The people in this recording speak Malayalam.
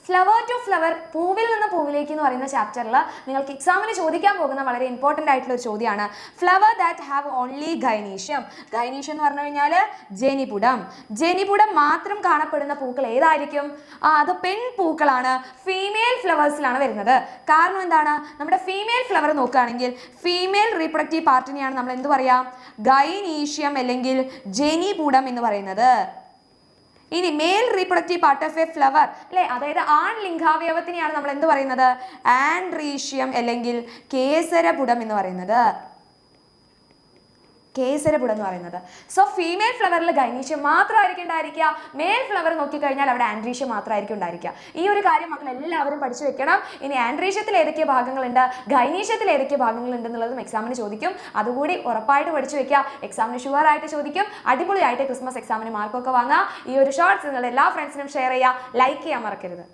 ഫ്ലവർ ടു ഫ്ലവർ, പൂവിൽ നിന്ന് പൂവിലേക്ക് എന്ന് പറയുന്ന ചാപ്റ്ററിൽ നിങ്ങൾക്ക് എക്സാമിന് ചോദിക്കാൻ പോകുന്ന വളരെ ഇമ്പോർട്ടൻ്റ് ആയിട്ടുള്ള ഒരു ചോദ്യമാണ് flower that have only gynoecium. Gynoecium എന്ന് പറഞ്ഞു കഴിഞ്ഞാൽ ജനിപുടം. ജനിപുടം മാത്രം കാണപ്പെടുന്ന പൂക്കൾ ഏതായിരിക്കും? അത് പെൺപൂക്കളാണ്, ഫീമെയിൽ ഫ്ലവേഴ്സിലാണ് വരുന്നത്. കാരണം എന്താണ്? നമ്മുടെ ഫീമെയിൽ ഫ്ലവർ നോക്കുകയാണെങ്കിൽ ഫീമെയിൽ റീപ്രൊഡക്റ്റീവ് പാർട്ടിനെയാണ് നമ്മൾ എന്ത് പറയാം? ഗൈനീഷ്യം അല്ലെങ്കിൽ ജനിപുടം എന്ന് പറയുന്നത്. ഇനി mail reproductive part of A flower അല്ലെ, അതായത് ആൺ ലിംഗാവയവത്തിനെയാണ് നമ്മൾ എന്ത് പറയുന്നത്? ആൻഡ്രീഷ്യം അല്ലെങ്കിൽ കേസരപുടം എന്ന് പറയുന്നത്. കേസരപുടം എന്ന് പറയുന്നത്. സോ ഫീമെയിൽ ഫ്ലവറിൽ ഗൈനീഷ്യം മാത്രമായിരിക്കും ഉണ്ടായിരിക്കുക. മെയിൽ ഫ്ലവർ നോക്കിക്കഴിഞ്ഞാൽ അവിടെ ആൻഡ്രീഷ്യം മാത്രമായിരിക്കും ഉണ്ടായിരിക്കുക. ഈ ഒരു കാര്യം മക്കൾ എല്ലാവരും പഠിച്ചു വെക്കണം. ഇനി ആൻഡ്രീഷ്യത്തിൽ ഏതൊക്കെ ഭാഗങ്ങളുണ്ട്, ഗൈനീഷ്യത്തിൽ ഏതൊക്കെ ഭാഗങ്ങളുണ്ട് എന്നുള്ളതും എക്സാമിന് ചോദിക്കും. അതുകൂടി ഉറപ്പായിട്ട് പഠിച്ചു വെക്കുക. എക്സാമിന് ഷുവർ ആയിട്ട് ചോദിക്കും. അടിപൊളിയായിട്ട് ക്രിസ്മസ് എക്സാമിന് മാർക്കൊക്കെ വാങ്ങാം. ഈ ഒരു ഷോർട്സ് നിങ്ങൾ എല്ലാ ഫ്രണ്ട്സിനും ഷെയർ ചെയ്യുക, ലൈക്ക് ചെയ്യാൻ മറക്കരുത്.